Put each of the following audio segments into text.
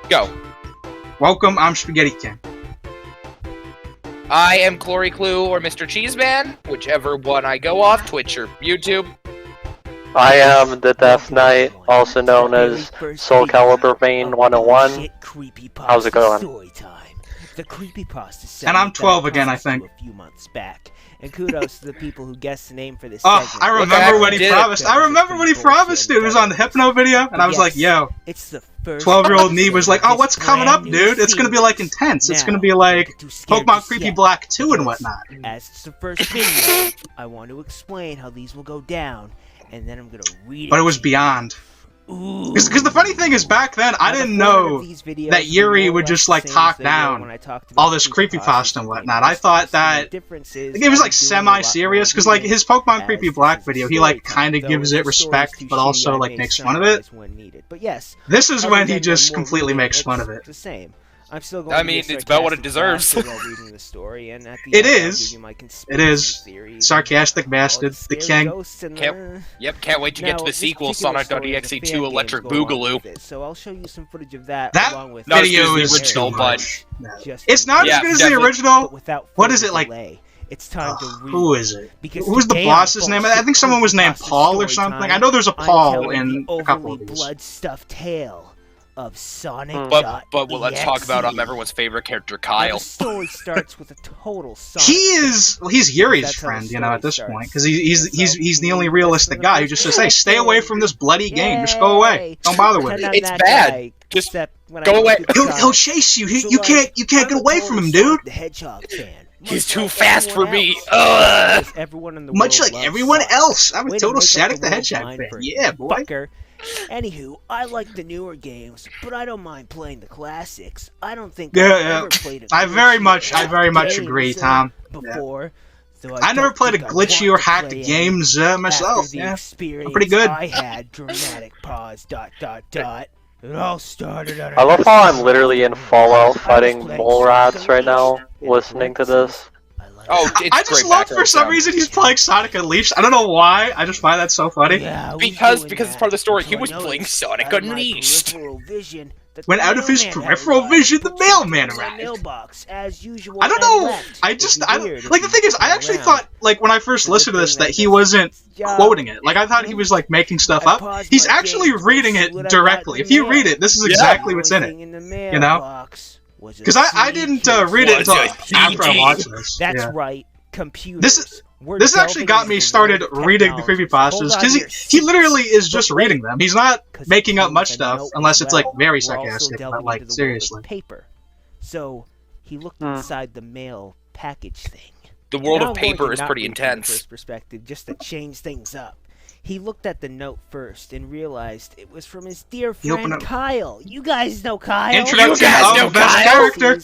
Go. Welcome, I'm Spaghetti King. I am Clory Clue or Mr. Cheeseman, whichever one I go off, Twitch or YouTube. I am the Death Knight, also known as Soul Calibur Main 101. How's it going? The Creepypasta And I'm 12 again, I think. A few months back. And kudos to the people who guessed the name for this Oh, segment. I remember what he promised. I remember what he promised, dude. It was on the Hypno video, and I was like, yo. It's the first 12-year-old me was like, oh, what's coming up, dude? It's gonna be like intense. It's gonna be like Pokemon Creepy Black 2 and whatnot. As it's the first video, I want to explain how these will go down, and then I'm gonna read it. But it was beyond. Because the funny thing is, back then, I didn't know that Yuri would just, like, talk down all this creepypasta and whatnot. I thought that it was, like, semi-serious, because, like, his Pokemon Creepy Black video, he, like, kind of gives it respect, but also, like, makes fun of it. This is when he just completely makes fun of it. I'm still going I mean, it's about what it deserves. It is. It is. Sarcastic bastard. The king. Can't wait to get to the sequel, Sonic.exe 2 Electric Boogaloo. So I'll show you some footage of that. That along with video is original, but it's not as good as the original. What is it like? It's time to read. Who is it? Who's the boss's name? I think someone was named Paul or something. I know there's a Paul in a couple of these. Blood-stuffed tale of Sonic. But let's talk about everyone's favorite character, Kyle. The story starts with a total Sonic. He's Yuri's friend, you know, at this point, because he's the only realistic guy who just says, "Hey, stay away from this bloody game. Just go away. Don't bother with it. It's bad. Just go away. He'll chase you. You can't get away from him, dude. The Hedgehog fan. He's too fast for me. Much like everyone else. I'm a total Sonic the Hedgehog fan. Yeah, boy. Anywho, I like the newer games, but I don't mind playing the classics. I don't think I've ever played a I very much agree, Tom. Before, I never played a glitchy or hacked games myself. Yeah, I'm pretty good. I had dramatic pause. ... It all started on I love how I'm literally in Fallout fighting mole rats right now, listening to this. Oh, I just love for some reason he's playing Sonic Unleashed. I don't know why. I just find that so funny. Yeah, because it's part of the story. He was playing Sonic Unleashed. When out of his peripheral vision, the mailman arrived. I don't know. I like the thing is, I actually thought, like, when I first listened to this, that he wasn't quoting it. Like, I thought he was, like, making stuff up. He's actually reading it directly. If you read it, this is exactly what's in it. You know? Because I didn't read it until after I watched this. That's right, computers. This actually got me started reading the creepypastas, because he literally is just reading them. He's not making up much stuff, unless it's, like, very sarcastic, but, like, seriously. Paper. So, he looked inside the mail package thing. The world of paper is pretty intense. First perspective, just to change things up. He looked at the note first and realized it was from his dear friend Kyle. You guys know Kyle. Introduction of best character.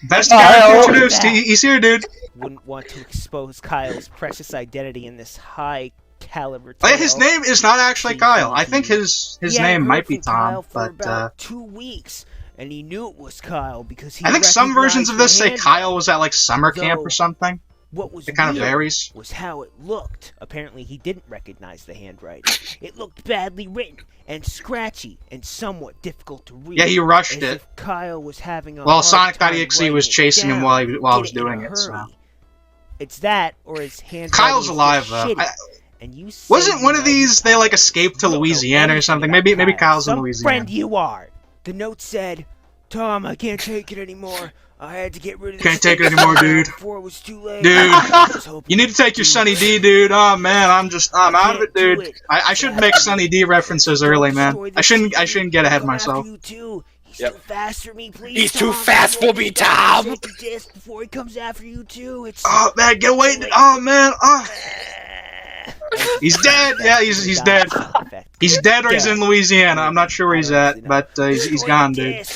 Best character introduced. He's here, dude. Wouldn't want to expose Kyle's precious identity in this high caliber. Oh, yeah, his name is not actually Kyle. I think his name might be Tom, but about 2 weeks, and he knew it was Kyle because I think some versions of this say Kyle was at like summer camp or something. What was it kind of varies. Was how it looked. Apparently, he didn't recognize the handwriting. It looked badly written and scratchy and somewhat difficult to read. Yeah, he rushed it. If Kyle was having a well, Sonic.exe was chasing him while I was doing it. So it's that, or his handwriting. Kyle's alive though. And you wasn't one of these they like escaped to Louisiana or something? Maybe Kyle's in Louisiana. Friend, you are. The note said, "Tom, I can't take it anymore. I had to get rid of this. Can't take it anymore, dude. Before it was too late. Dude, you need to take your Sunny D, dude. Oh man, I'm out of it, dude. I should make Sunny D references early, man. I shouldn't get ahead of myself. He's too fast for me, please. He's too fast for me, Tom. Before he comes after you too. Oh man, get away! Oh man, oh. He's dead. Yeah, he's dead. He's dead or he's in Louisiana. I'm not sure where he's at, but he's gone, dude.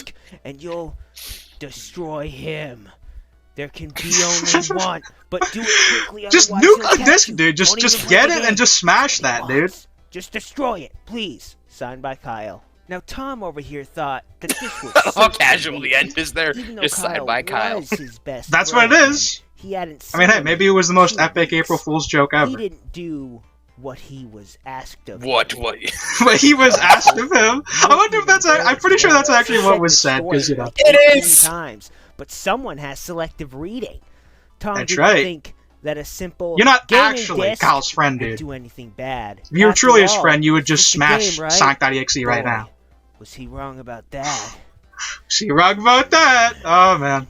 And you'll destroy him. There can be only one, but do it quickly. Just nuke the disc, dude. Just get it and just smash that, dude. Just destroy it, please. Signed by Kyle. Now Tom over here thought that this was how casual the end is there. Just signed by Kyle. That's what it is. He hadn't. I mean, hey, maybe it was the most epic April Fool's joke ever. He didn't do what he was asked of What? him. What? But he was asked of him. I wonder if that's. I'm pretty sure that's actually what was said, because you know. It is! Times, but someone has selective reading. Tom That's didn't right. think that a simple You're not gaming actually disc Kyle's friend, would dude. do anything bad. If you were After truly his all, friend, you would it's just a smash game, right? Sonic.exe right Boy, now. Was he wrong about that? See, wrong about that. Oh man.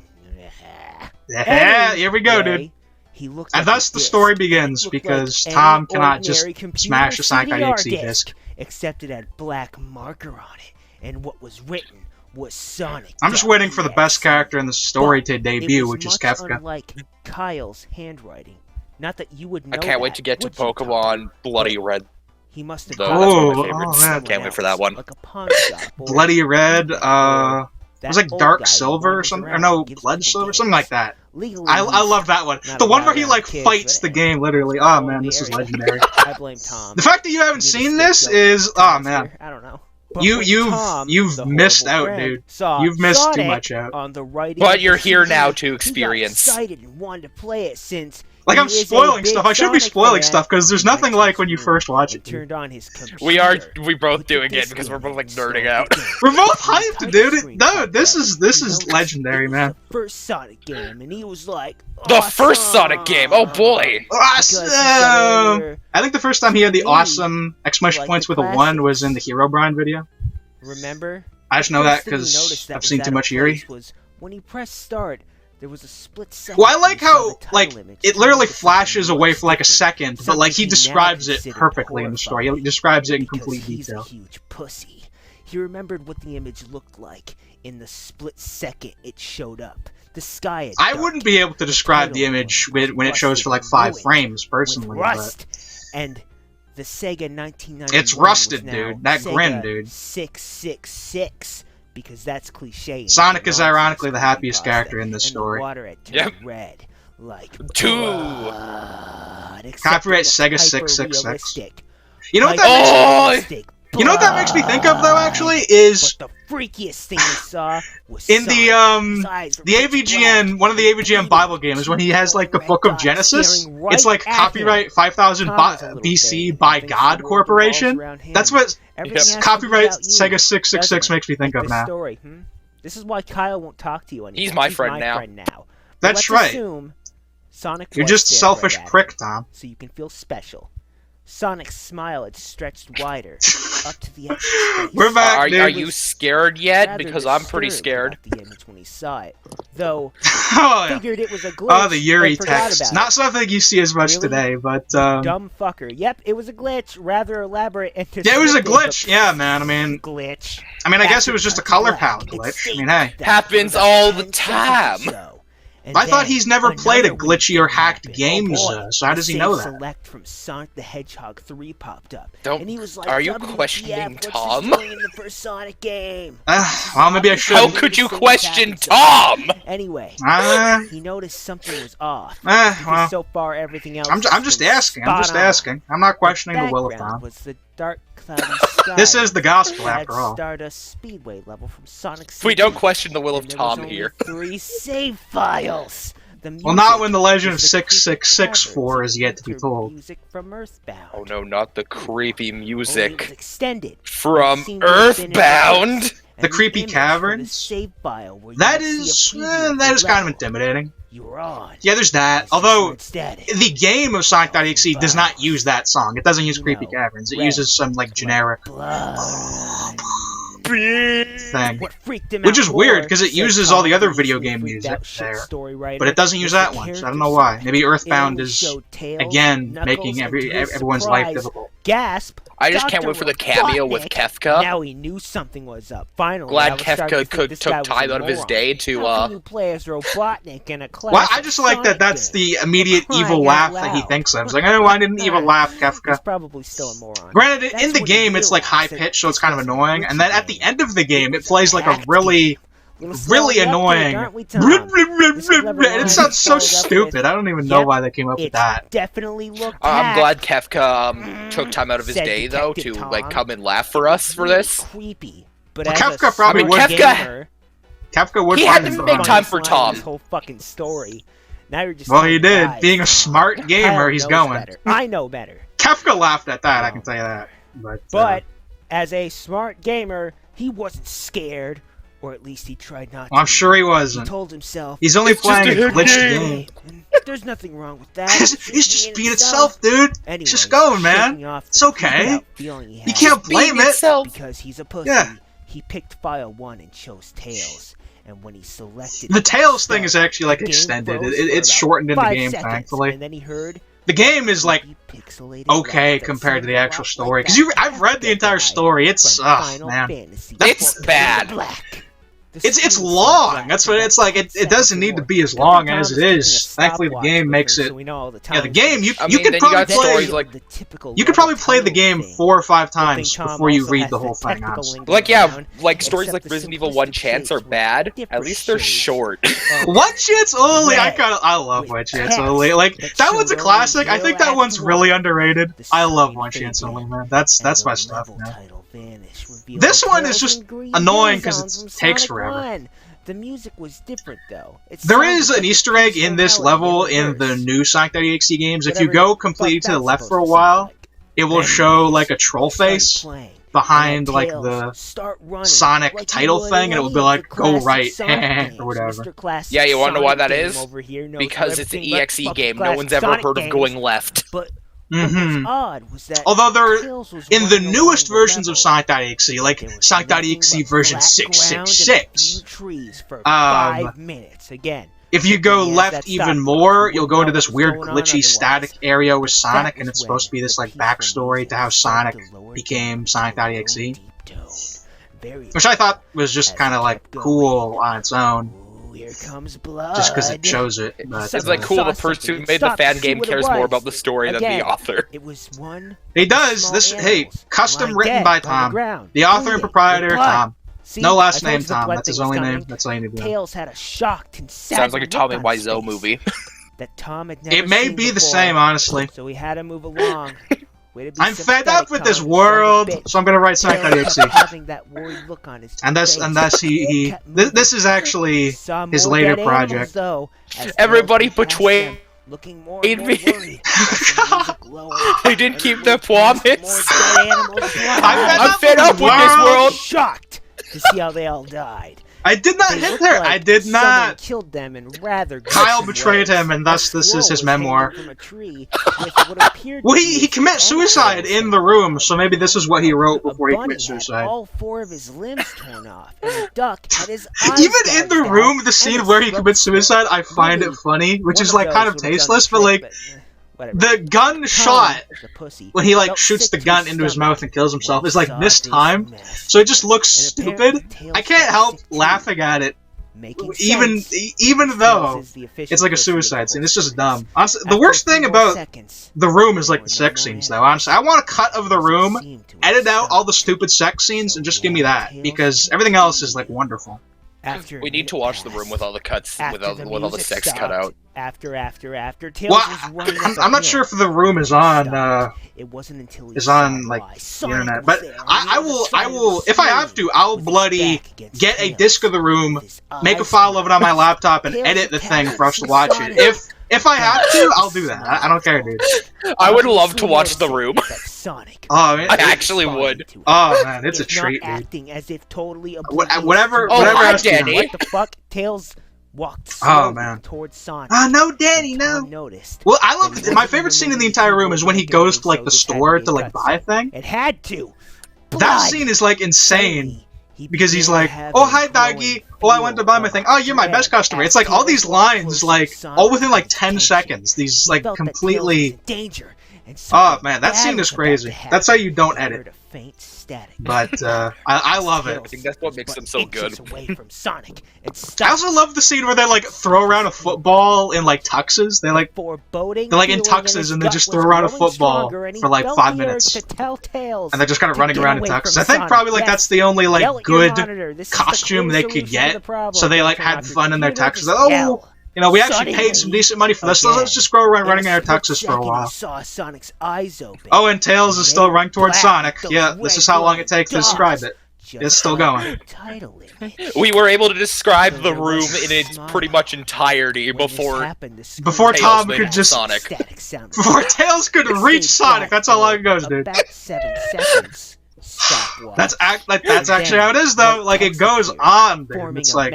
Yeah, here we go, dude. He looked And at thus the disc, story and it begins, looked because like Tom any cannot just ordinary computer smash a Sonic.exe CDR disc. Except it had black marker on it, and what was written was Sonic. I'm just waiting for the best character in the story to debut, which is Kefka. Unlike Kyle's handwriting. Not that you would know I can't wait that, to get to would you, Tom? Pokemon Bloody Red. He must have Though got that's Oh, one of my oh, favorites. man. Can't wait for that one. Like a pawn shop, or Bloody Red, it that was like old Dark guy Silver or wanders something, or around no, and gives Blood people Silver, games. something like that. Legally, I he's love that one. not The one where allowed he around like kids, fights but the anyway. game, literally. Oh Control man, the this is area. legendary. I blame Tom. The fact that you haven't seen this is, oh man, I don't know. But you've when Tom, you've the missed horrible out, friend, dude. saw You've missed too Sonic much out. on the writing But of you're the here CD, now to he got experience. excited and wanted to play it since Like he I'm is a spoiling big stuff. I should be Sonic spoiling fan. stuff because there's He went nothing to like his when you room first watch and it. turned on his computer. We both Put doing the it disc because we're in both like and started nerding out. the game. We're both When hyped, the dude. touchscreen No, popped this up, is he noticed legendary, it was man. the first Sonic game, and he was like, The first Sonic game. Oh boy. Awesome! Because he said earlier, I think the first time he had the to me, awesome exclamation like points the with a 1 was in the classics. Herobrine video. remember? I just know that because I've seen too much Yuri. Was when he pressed start, there was a split second. Well, I like when you saw how, the title like, image it turn literally to something flashes away for like a different. second, but like he Something describes now it considered perfectly in the story. He horrifying. describes it in Because complete he's detail. a huge pussy. He remembered what the image looked like in the split second it showed up. The sky had I darkened. wouldn't be able to describe the title image was when it shows for like rusted 5 and frames, with personally. But rust, and the Sega 1991 it's rusted, was now dude. That Sega grin, dude. 666, because that's cliche. and Sonic is nonsense ironically the happiest creepypasta, character in this and story. The water had turned Yep. red, like Two. blood, except Copyright it looked Sega 666. hyper-realistic. You know what that Oh! makes You know what that makes me think of though, actually, is But the freakiest thing we saw was in the Sonic. His eyes were the pitch AVGN, black, one of the AVGN Bible games, when he has like the Book of Genesis. It's like copyright 5000 BC by God Corporation. That's what copyright Sega 666 makes me think of This now. story, This is why Kyle won't talk to you anymore. He's my friend now. But That's let's right. assume Sonic You're was just a staring selfish right at prick, him, Tom. so you can feel special. Sonic's smile had stretched wider, up to the edge of his face. We're back, Are dude. you scared yet? Rather Because I'm pretty disturbed scared. about the image when he saw it, though Oh, yeah. figured it was a glitch. Oh, the Yuri and forgot text. about Not it. something you see as much Really? today, but Dumb fucker. Yep, it was a glitch. Rather elaborate and yeah, it was a descriptive, glitch. but Yeah, man. I mean, glitch. I guess it was just a color palette glitch. I mean, hey. Happens all the time. I thought he's never played a glitchy or hacked game, so how does he know that? Select from Sonic the Hedgehog 3 popped up. Don't- And he was like, are you WTF, questioning what's Tom? this doing in the first Sonic game? Well, maybe I should. How could you question Tom? Anyway, Uh, he noticed something was off. well, Because so far everything else I'm has just been asking. I'm just spot on. asking. I'm not questioning the will of Background Tom. was the dark, cloudy sky. This is the gospel, That after all. Stardust Speedway level from Sonic We don't CD. question the will of And there was Tom only here. 3 save files. The Well, not music when the Legend of was the creepy 666-4 caverns is yet to be and told. Music from Earthbound. Oh no, not the creepy Only it music was extended. from It seemed to have been in Earthbound. reverse, The and creepy image for the caverns? save file where you That would see a is preview of that the is kind of level intimidating. you were on. Yeah, there's that. It's Although just static. the game of Sonic.exe does not use that song. It doesn't use You Creepy know, Caverns. It red, uses some like generic Blood. thing. What freaked him Which out is weird, more, 'cause it said uses all the other Tom, video who's game freaked music out shit there. story writer, But it doesn't use was that the one, so I character don't know why. select. Maybe It Earthbound only is showed Tails, again Knuckles, making and to his everyone's life surprise, difficult. Gasp! I just can't Dr. wait for the cameo with Robotnik. Kefka. Now he knew something was up. Finally, Glad I was starting to Kefka think this guy took was time a out of his moron. day to How can you play as Robotnik in a class? Well, I just like that that's the immediate evil laugh that he thinks of. It's like, oh, I did an evil laugh, Kefka. He's probably still a moron. Granted, That's in the when you game, it's like realize high-pitched, that so it's kind of this was a annoying. And then glitchy at the game. end of the game, it was plays a like a hacked really, Little really slowly update, annoying. aren't we, Tom? This clever And it line sounds so followed up with, stupid. I don't even know "Yep, why they came up with It that. definitely looked I'm glad hacked." Kefka took time out of his Said day though to Detective like Tom. come and laugh for us for this. Creepy. But Well, as Kefka a probably smart would- gamer, Kefka would He find had it to funny. make time for funniest line in Tom. This whole fucking story. Now you're just Well, he telling did. lies, Being a Tom. smart gamer, Kyle he's knows going. better. I know better. Kefka laughed at that, I can tell you that. But as a smart gamer, he wasn't scared, or at least he tried not to. I'm sure he wasn't. He told himself, he's only playing a glitched game. There's nothing wrong with that. He's just being itself, dude. Anyways, it's just going, man. It's okay. You can't blame it. Because he's a pussy. Yeah. He picked file 1 and chose Tails. And when he selected the Tails thing is actually like extended. It's shortened in the game, thankfully. And then he heard the game is like okay compared to the actual story. Because I've read the entire story. It's man, it's bad. It's long. That's what it's like. It doesn't need to be as long as it is. Thankfully, the game makes it. Yeah, the game you could probably play. You could probably play the game 4 or 5 times before you read the whole thing. Honestly. Like like stories like Resident Evil 1 Chance are bad. At least they're short. 1 Chance Only. I love 1 Chance Only. Like that one's a classic. I think that one's really underrated. I love 1 Chance Only, man. That's my stuff, man. This one is just annoying because it takes forever. The music was different though. There is an Easter egg in this level in the new Sonic.exe games. If you go completely to the left for a while, it will show like a troll face behind like the Sonic title thing, and it will be like, go right, or whatever. Yeah, you wanna know why that is? Because it's an EXE game. No one's ever heard of going left. Although they're in the newest versions of Sonic.exe, like Sonic.exe version 666. If you go left even more, you'll go into this weird glitchy static area with Sonic, and it's supposed to be this like backstory to how Sonic became Sonic.exe, which I thought was just kind of like cool on its own. Just because it shows it. But, it's like cool the person who made the fan game cares more about the story than the author. He does. This custom written by Tom. The author and proprietor, Tom. No last name, Tom. That's his only name. That's all you need to know. Tails had a shocked and sad sounds like a Tommy Wiseau movie. That Tom had never it may be the same, honestly. So he had to move along. I'm fed up with this world, so I'm gonna write Sonic.exe. And that's he. This is actually his later project. Everybody betrayed me. They didn't keep their promise. I'm fed up with this world. Shocked to see how they all died. I did not hit her. I did not. Killed them in rather Kyle betrayed him, and thus this is his memoir. Well, he commits suicide in the room, so maybe this is what he wrote before he committed suicide. All 4 of his limbs torn off, and a duck had his eyes even in the room, the scene where he commits suicide, I find it funny, which is like kind of tasteless, but like. The gun shot, when he like shoots the gun into his mouth and kills himself, is like mistimed, so it just looks stupid. I can't help laughing at it, even though it's like a suicide scene. It's just dumb. Honestly, the worst thing about the room is like the sex scenes, though. Honestly, I want a cut of the room, edit out all the stupid sex scenes, and just give me that, because everything else is like wonderful. We need to watch the room with all the cuts, with all the sex cut out. After Tails well, was running I'm not sure if the room is on. It wasn't until like the internet, but I will. If I have to, I'll bloody get a disc of the room, make a file of it on my laptop, and edit the thing for us to watch it. If I have to, I'll do that. I don't care, dude. I would love to watch the room. Oh, man. I actually would. Oh man, it's a treat, dude. As if totally whatever. Oh, whatever. Hi, Danny. What the fuck? Tails walked slowly towards Sonic. Oh no, Danny, no. Well, I love my favorite scene in the entire room is when he goes to like the store to like buy a thing. It had to. That scene is like insane. Because he's like, oh hi doggy, oh I went to buy my thing, oh you're my best customer. It's like all these lines like all within like 10 seconds. These like completely oh man, that scene is crazy. That's how you don't edit. But I love it. I think that's what makes them so good. I also love the scene where they like throw around a football in like tuxes. They're like in tuxes and they just throw around a football for like 5 minutes. And they're just kind of running around in tuxes. I think probably like that's the only like good costume they could get. So they like had fun in their tuxes. Oh, you know, we actually paid some decent money for this, so let's just go around running in our tuxes for a while. Oh, and Tails is still running towards Sonic. Yeah, this is how long it takes to describe it. It's still going. We were able to describe the room in its pretty much entirety before Tom Tails could just Sonic. Before Tails could reach Sonic. That's how long it goes, dude. About 7 seconds. That's actually how it is, though. Like, it goes on, dude. It's like...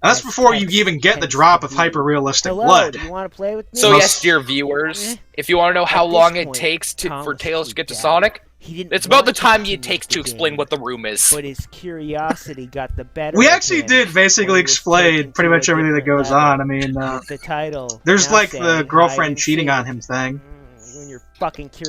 That's before you even get the drop of hyper-realistic blood. You want to play with me? So yes, dear viewers, if you want to know how long it takes for Tails to get to Sonic, it's about the time it takes to explain what the room is. But his curiosity got the better. We actually did basically explain pretty much everything that goes on. I mean, there's like the girlfriend cheating on him thing.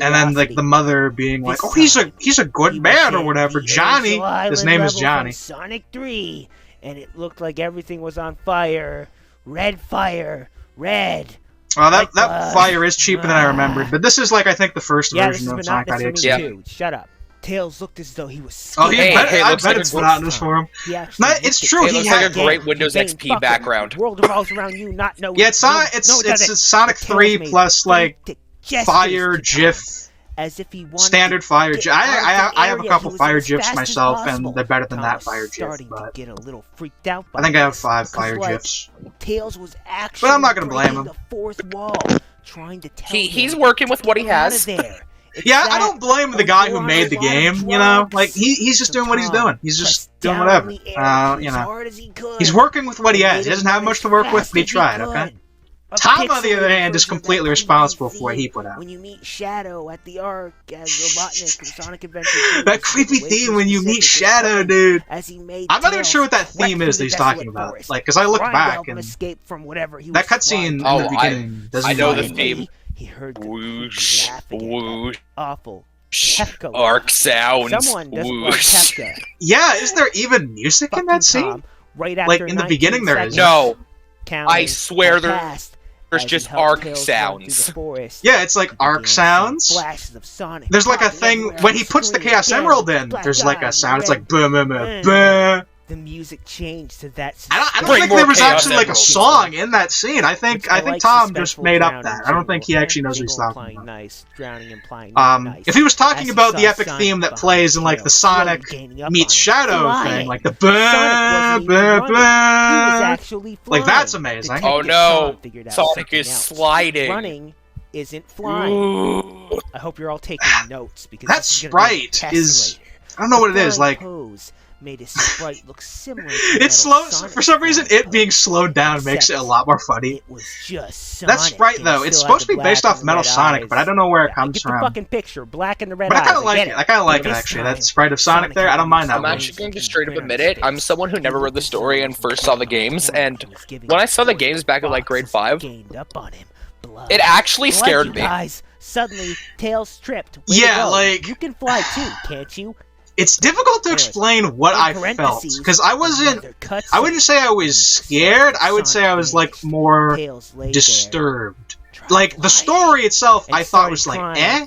And then like the mother being like, "Oh, he's a good man or whatever." Johnny, his name is Johnny. Sonic 3, and it looked like everything was on fire. Red fire, red. Oh, that fire is cheaper than I remembered, but this is like I think the first version of Sonic.exe. Yeah. Shut up. Tails looked as though he was scared. Oh, I bet it's monotonous for him. It's true. He looks like a great Windows XP background. World revolves around you, not no. Yeah, it's Sonic 3 plus like fire GIF. As if he standard fire GIF. I have a couple fire GIFs myself, and they're better than that fire GIF. But get a little freaked out I think I have 5 fire GIFs. Tails was actually but I'm not gonna blame him. The fourth wall, trying to tell he's working with what he has. Yeah, I don't blame the guy who made the game. You know, like he's just doing what he's doing. He's just doing whatever. You know, he's working with what he has. He doesn't have much to work with, but he tried. Okay. Tom, on the other hand, is completely responsible for what he put out. When you meet Shadow at the Ark as Robotnik from Sonic Adventure. That creepy theme when you meet Shadow, dude. I'm not even sure what that theme is that he's talking about. Like, because I looked back and that cutscene in the beginning doesn't. I know the theme. He heard whoosh, whoosh, awful. Arc sounds. Someone doesn't like Kefka. Yeah, is there even music in that scene? Right after like in the beginning, there is. No, I swear there's just arc sounds. Yeah, it's like arc sounds. There's like a thing when he puts the Chaos Emerald in. There's like a sound. It's like boom, boom, boom, boom. The music changed to that. I don't think there was actually like a song in that scene. I think Tom just made up that. I don't think he actually knows what he's talking about. If he was talking about the epic theme that plays in like the Sonic meets Shadow thing, like the boom, boom, boom, like that's amazing. Oh no, Sonic is sliding. Running isn't flying. I hope you're all taking notes because that sprite is. I don't know what it is like. Made his sprite look similar to it's slow for some reason. It being slowed down makes it a lot more funny. It was just Sonic. That sprite though, it's supposed to be based off Metal Sonic, but I don't know where it comes from. The fucking picture, black and the red. But I kind of like it. I kind of like it actually. That sprite of Sonic there, I don't mind that. I'm actually going to straight up admit it. I'm someone who never read the story and first saw the games, and when I saw the games back in like grade 5, it actually scared me. Suddenly, Tails tripped. Yeah, like you can fly too, can't you? It's difficult to explain what I felt, because I wouldn't say I was scared, I would say I was, like, more disturbed. Like, the story itself, I thought was, like, eh,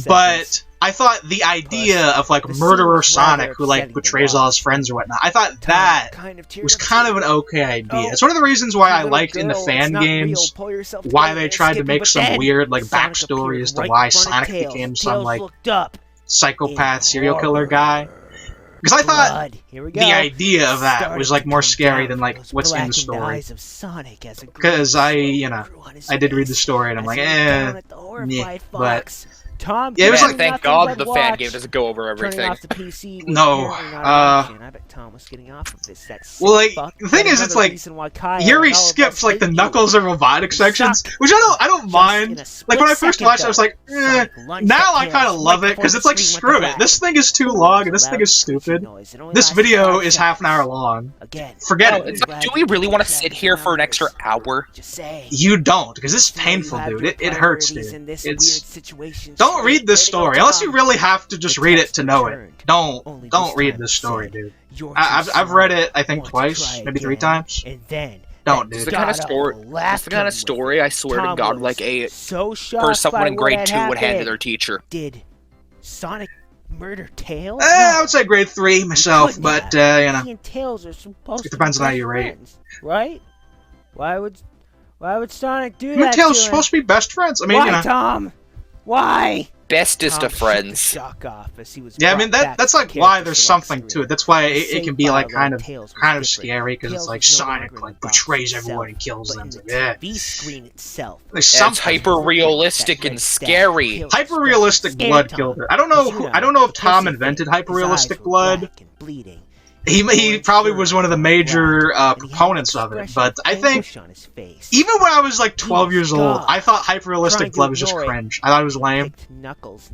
but I thought the idea of, like, murderer Sonic who, like, betrays all his friends or whatnot, I thought that was kind of an okay idea. It's one of the reasons why I liked in the fan games why they tried to make some weird, like, backstory as to why Sonic became some, like, psychopath serial killer guy, because I thought the idea of that was like more scary than like what's in the story. Because I did read the story and I'm like, yeah, but yeah, it was like thank God the fan game doesn't go over everything. No, well, like the thing is, it's like Yuri skips like the Knuckles and robotic sections, which I don't mind. Like when I first watched it, I was like, eh. Now I kind of love it because it's like screw it. This thing is too long and this thing is stupid. This video is half an hour long. Forget it. Do we really want to sit here for an extra hour? You don't, because it's painful, dude. It hurts, dude. Don't read this story unless you really have to just read it to know it. Don't read this story, dude. I've read it I think twice, maybe 3 times. Don't, dude. It's the kind of story I swear to God, like someone in grade 2 would hand to their teacher. Did Sonic murder Tails? I would say grade 3 myself, but you know, he and Tails are supposed it depends on how you rate. Right? Why would Sonic do that? You and Tails are supposed to be best friends. I mean, why, you know. Tom? Why? bestest of friends. Yeah, I mean that's like why there's something to it. That's why it can be like kind of scary because it's like Sonic like betrays everyone and kills them. Yeah. There's It's hyper realistic and scary. Hyper realistic blood killed her. I don't know if Tom invented hyper realistic blood. He probably was one of the major proponents of it, but I think even when I was like 12 years old, I thought hyper-realistic blood was just cringe. I thought it was lame.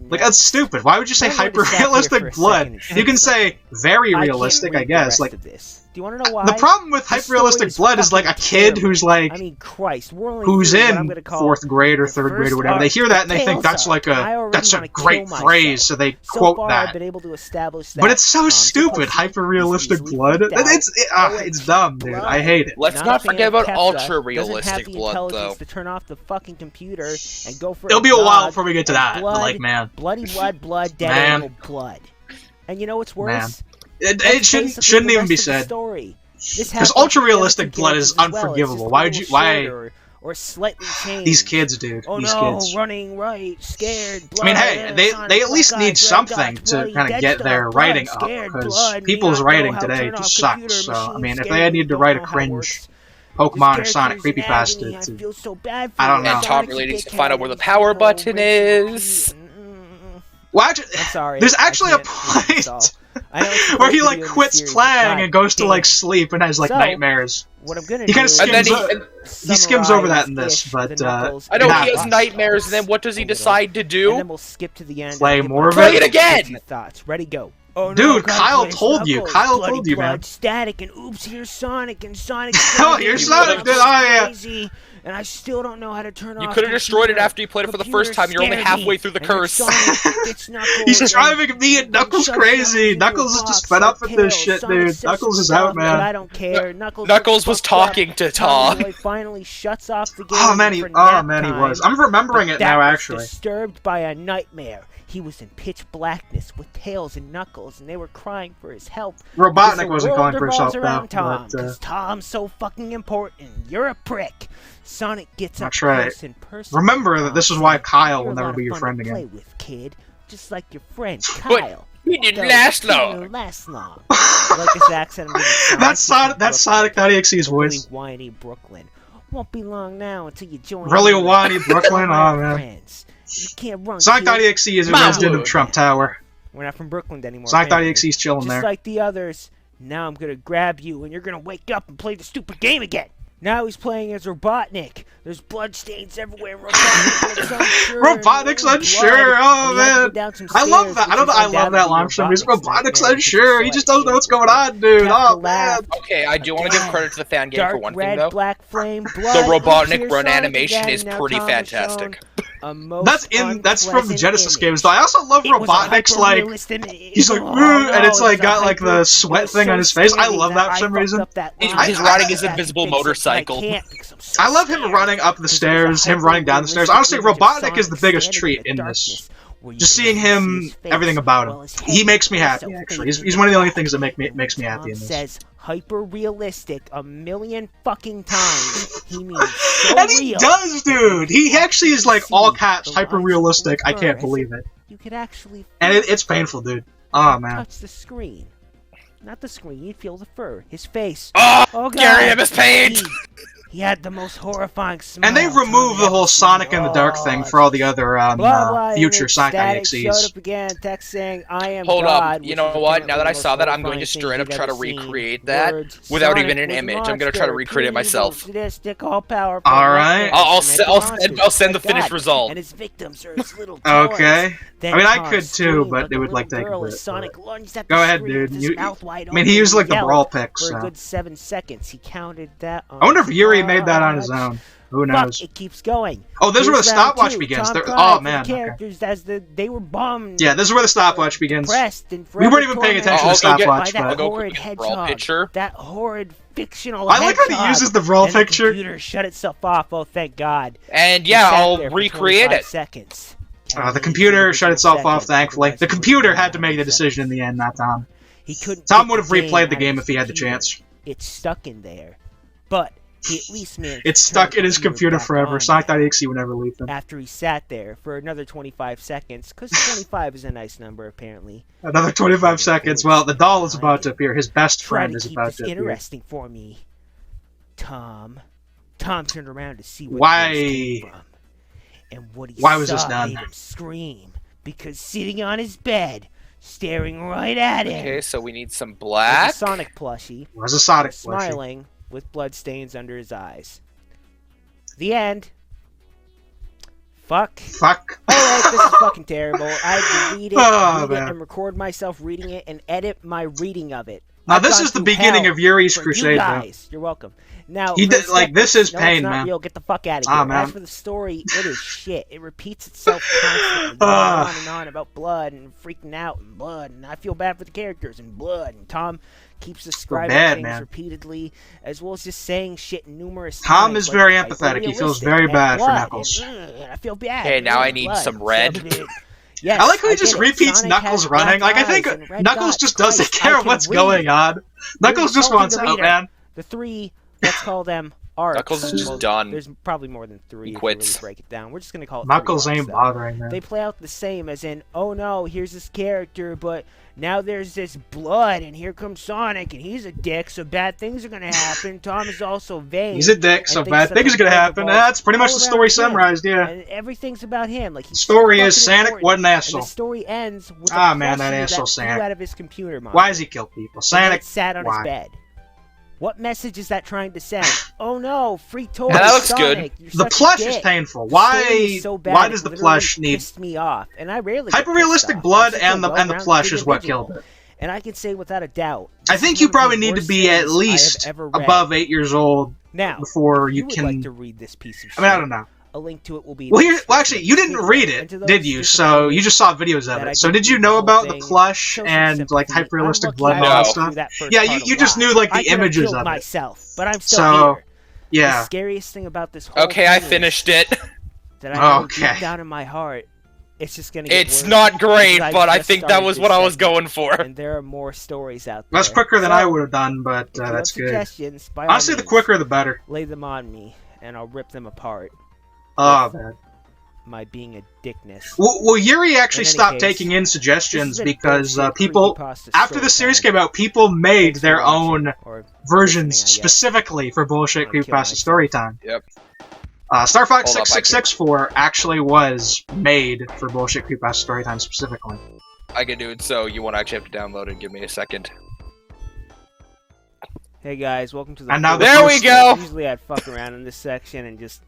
Like, that's stupid. Why would you say hyper-realistic blood? You can say very realistic, I guess. Like, do you want to know why? the problem with hyper-realistic blood is like a kid who's like, who's in 4th grade or 3rd grade or whatever. They hear that and they think that's like that's a great phrase, so they quote that. But it's so stupid, hyper-realistic blood. It's dumb, dude. I hate it. Let's not forget about ultra-realistic blood, though. To turn off the fucking computer and go for It'll be a while before we get to that. But like, man, bloody blood, dead animal blood. And you know what's worse? It shouldn't even be said. Because ultra-realistic blood is unforgivable. Why? Or slightly changed. These kids, dude. Oh these no, kids. running right, scared. I mean, hey, they at least need something to kind of get their writing up, because people's writing today just sucks. So, I mean, if they need to write a cringe Pokemon or Sonic creepypasta, I don't know. And Tom really needs to find out where the power button is. Well, actually, there's actually a point where he like quits playing and goes to like sleep and has like nightmares. What I'm gonna he kind of he skims over that in this, but I know he has nightmares. And then what does he decide to do? And then we'll skip to the end. Play more of Play it again. Thoughts. Ready, go. Oh, dude, no, Kyle told you. Kyle told you, man. Static and oops, here's Sonic and Sonic. Oh, here's Sonic. Oh yeah. And I still don't know how to turn off. You could have destroyed it after you played it for the first time. You're only halfway through the curse. He's driving me and Knuckles crazy. Knuckles is just fed up with this shit, dude. Knuckles is out, man. I don't care. Knuckles was talking to Tom. Finally shuts off the game. Oh man, he was. I'm remembering it now, actually. Disturbed by a nightmare. He was in pitch blackness with Tails and Knuckles, and they were crying for his help. Robotnik wasn't calling for his help, though. Because Tom's so fucking important. You're a prick. Sonic gets up close and personal. Remember that this is why Kyle will never be your friend again. Play with, kid, just like your friend Kyle. He didn't last long. Like his accent. That's Sonic.exe's voice. Really whiny Brooklyn. Won't be long now until you join. Really whiny Brooklyn. Oh man. You can't run. Sonic.exe is a resident of Trump Tower. We're not from Brooklyn anymore. Sonic.exe is chilling there. Just like the others. Now I'm gonna grab you and you're gonna wake up and play the stupid game again. Now he's playing as Robotnik. There's bloodstains everywhere. Robotnik's unsure. Oh man, I love that. I don't know. I love that launch film. Robotnik's unsure. He just doesn't know what's going on, dude. Oh man. Okay, I do want to give credit to the fan game for one thing though. Black flame, the Robotnik run animation is pretty fantastic. That's from the Genesis games though. I also love Robotnik's like he's like and it's like got like the sweat thing on his face. I love that for some reason. He's riding his invisible motorcycle. I love him running up the stairs, him running down the stairs. Honestly, Robotnik is the biggest treat in this. Just seeing him, everything about him, he makes me happy. Actually, he's one of the only things that makes me happy in this. Says hyper realistic a million fucking times. He means so and he does, dude. He actually is like all caps hyper realistic. I can't believe it. You could actually. And it's painful, dude. Oh man. Touch the screen. Not the screen, you'd feel the fur. His face. Oh God. Gary M. is paid! He had the most horrifying smile. And they removed the whole Sonic in the Dark thing for all the other future Sonic.exes. Showed up again, text saying, I am Hold God, up, you know what? Now that I saw that, I'm going to straight up try to recreate that without even an image. I'm going to try to recreate it myself. Alright. I'll send the finished result. And his victims are his little okay. I mean, I could too, but it would like take a bit. Go ahead, dude. I mean, he used like the brawl pick, so. For a good 7 seconds, he counted that. I wonder if Yuri made that on his own. Who knows? It keeps going. Oh, this is where the stopwatch begins. Oh man. Characters as they were bummed. Yeah, this is where the stopwatch begins. We weren't even paying attention to the stopwatch, but horrid hedgehog, that horrid fictional. I like how he uses the brawl picture. The computer shut itself off. Oh, thank God. And yeah, I'll recreate it. Seconds. The computer shut itself off, thankfully. The computer had to make the decision in the end, not Tom. He couldn't. Tom would have replayed the game if he had the chance. It's stuck in there, but He at least managed It's to turn stuck in his computer back forever. on Sonic.exe would never leave him. after he sat there for another 25 seconds, because 25 is a nice number, apparently. Another 25 seconds. Well, the doll is about to appear. His best Try friend to is keep about this to appear. interesting for me, Tom. Tom turned around to see where Why? the voice came from. And what he Why was saw this done? made him scream, because sitting on his bed, staring right at him, Okay, so we need some was black. a Sonic plushie, Was a Sonic plushie. smiling with bloodstains under his eyes. The end. Fuck. Fuck. Alright, this is fucking terrible. I had to read it, Oh, read it, man. and record myself reading it, and edit my reading of it. Now, I've this gone is the through beginning hell of Yuri's for crusade, you though. guys. You're welcome. Now, He for did, the like, this is no, pain, it's not man. real. Get the fuck out of Ah, here. man. As for the story, it is shit. It repeats itself constantly, going on and on about blood and freaking out and blood, and I feel bad for the characters and blood, and Tom keeps describing bad, things man. repeatedly, as well as just saying shit numerous Tom times. is very like, empathetic. He feels realistic, very and bad for blood, Knuckles. And I feel bad. Okay, now I need blood, some and red. stuff. Yes, I like how he just get it. repeats Sonic Knuckles has running. black Like, I think eyes and red Knuckles dots. just doesn't Christ, care I can what's read. going on. Knuckles just insulting wants the out, reader. man. The three, let's call them arcs. Knuckles is just Well, done. There's probably more than three He if you quits. really break it down. We're just going to call it Knuckles three arcs, ain't though. bothering, man. They play out the same, as in, oh no, here's this character, but now there's this blood, and here comes Sonic, and he's a dick, so bad things are going to happen. Tom is also vain. He's a dick, so and bad thinks things are that gonna the happen. ball That's pretty much all the story around him, summarized, yeah. And everything's about him. Like, he's Story so is fucking Sonic, important. what an And asshole. the story ends with Ah, a man, that plushie asshole flew Sonic. out of his computer monitor. Why does he kill people? And then Sonic, it sat on why? his bed. What message is that trying to send? Oh no, free toys, Yeah, that looks Sonic, good. you're The such a plush is dick. painful. The story is Why? so bad, Why it does the literally plush need pissed me off, and I rarely get hyper-realistic pissed blood? off. I'm And such a the well-rounded plush is what individual. killed it. And I can say without a doubt, I this think is you one of probably the need to worst be at things I have least ever read. above 8 years old Now, before if you would can. like to read this piece of shit, I mean, I don't know. a link to it will be. Well, in the here, well, description actually, of you this didn't video. read And it, to those did you? So disappointed you just saw videos of that I it. So didn't did you read know the about whole the thing, plush show some and like sympathy. hyper-realistic I'm blood lucky and I all that No. got stuff? through that first Yeah, part you just knew like I the could have images killed of it. myself, but I'm still So, here. The yeah. scariest thing about this whole Okay, I thing is finished it. that I know Okay. deep down in my heart, it's just gonna get It's worse, not great, because but I just think that started was this what I was segment, going for. and there are more stories out there. That's quicker than So, I would have done, but if you have that's good. suggestions, by all Honestly, the means, quicker the better. lay them on me, and I'll rip them apart. Oh, man. My being a dickness. Well, Yuri actually In any stopped case, taking in This suggestions has been because bullshit people, Creepypasta after the series Storytime. came out, people made Thanks for their watching, own or versions listening, I guess. specifically for bullshit I'm gonna kill Creepypasta Storytime. Yep. Star Fox Hold up, 6664 actually was made for bullshit Creepypasta Storytime specifically. I can do it, so you won't actually have to download it. Give me a second. Hey guys, welcome to the. And now the There we post- go! Usually I'd fuck around in this section and just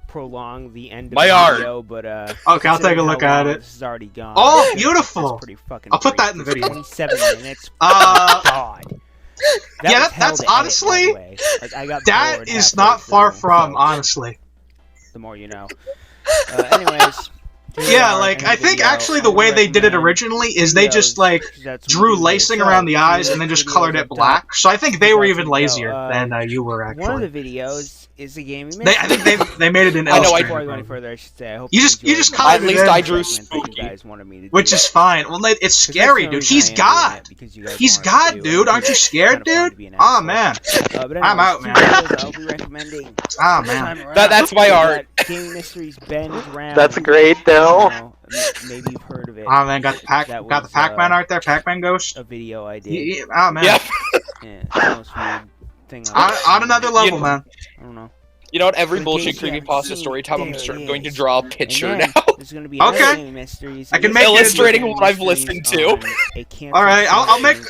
prolong the end of My the art. video, but Okay, I'll take a considering look how at long it. This is already gone. Oh, That's beautiful! pretty fucking I'll put brief. that in the It's video. 27 minutes. Uh, God. yeah, was hell that's to edit, honestly- by the way. Like, I got that bored is halfway not far through, from, so honestly. the more you know. Anyways. here we Yeah, are like, in I the think video. actually I the would way they did it recommend originally is they just, videos like, that's drew really lacing good. around the So, eyes and then just videos colored it up top. black. So I think they were even So, lazier than you were, One of actually. the videos is a gaming I think they made it in I know, Before I go any Illustrator, further, I should say, I hope You just enjoyed colored At it least in. I drew segment that spooky. you guys wanted me to which do. is fine. Well, it's 'Cause that's scary, the dude. reason He's I am doing God! it, because you guys He's wanted me God, to, dude! and Aren't you it's scared, kinda fun dude? to be an Aw, asshole. man. But I'm out, two man. videos I'll be recommending Ah, this man. time around. That's my We art. got Gaming Mysteries Ben Drowned. That's great, though. You know, maybe you've heard of it. Ah, man, got the That got the was, Pac-Man art there, Pac-Man Ghost. A video I did. Ah, man. Yep. Yeah, it's the most weird thing On another level, You- man. I don't know. You know what? Every In bullshit case you haven't creepypasta seen story it, time, I'm there it going to is. draw a And picture then now. there's going to be Okay. another Gaming Mysteries. I can make it- Illustrating what I've listened to. Alright,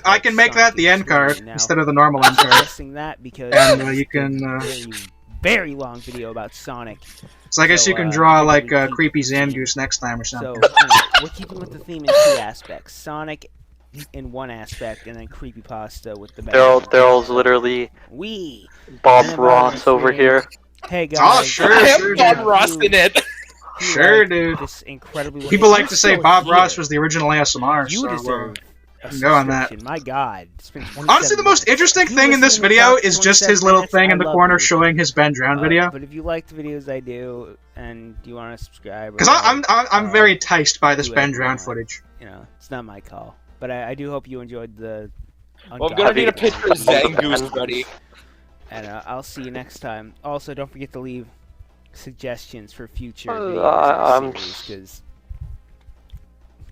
I can make that the end card instead of the normal end I'm card. suggesting that because And, it's you a can, very, very long video about Sonic. So I guess So, you can draw you like can keep Creepy it in. Zangoose next time or So something. we're keeping with the theme in two aspects: Sonic in one aspect, and then Creepypasta with the background. Daryl's literally We. Bob And then Ross over here. Hey guys. Oh, sure, I sure, am Bob dude. Ross in it. Sure, dude. This incredibly People like to say You're Bob still Ross here. was the original ASMR, You so deserve a go on that. subscription. My God. It's been 27 honestly, the most minutes. interesting If you thing in this listen to video about is just 27 his little minutes, thing I in the love corner you. showing his Ben Drown video. But if you like the videos I do and you want to subscribe, Because I'm very enticed by this do Ben whatever you Drown want. footage. You know, it's not my call. But I do hope you enjoyed the. Well, I'm gonna need a picture of Zangoose ready. And I'll see you next time. Also, don't forget to leave suggestions for future I'm videos, because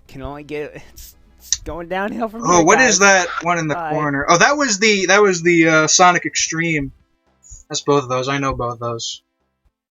can only get it's going downhill from Oh, here, what guys. is that one in the Bye. corner? Oh, that was the Sonic Extreme. That's both of those. I know both of those.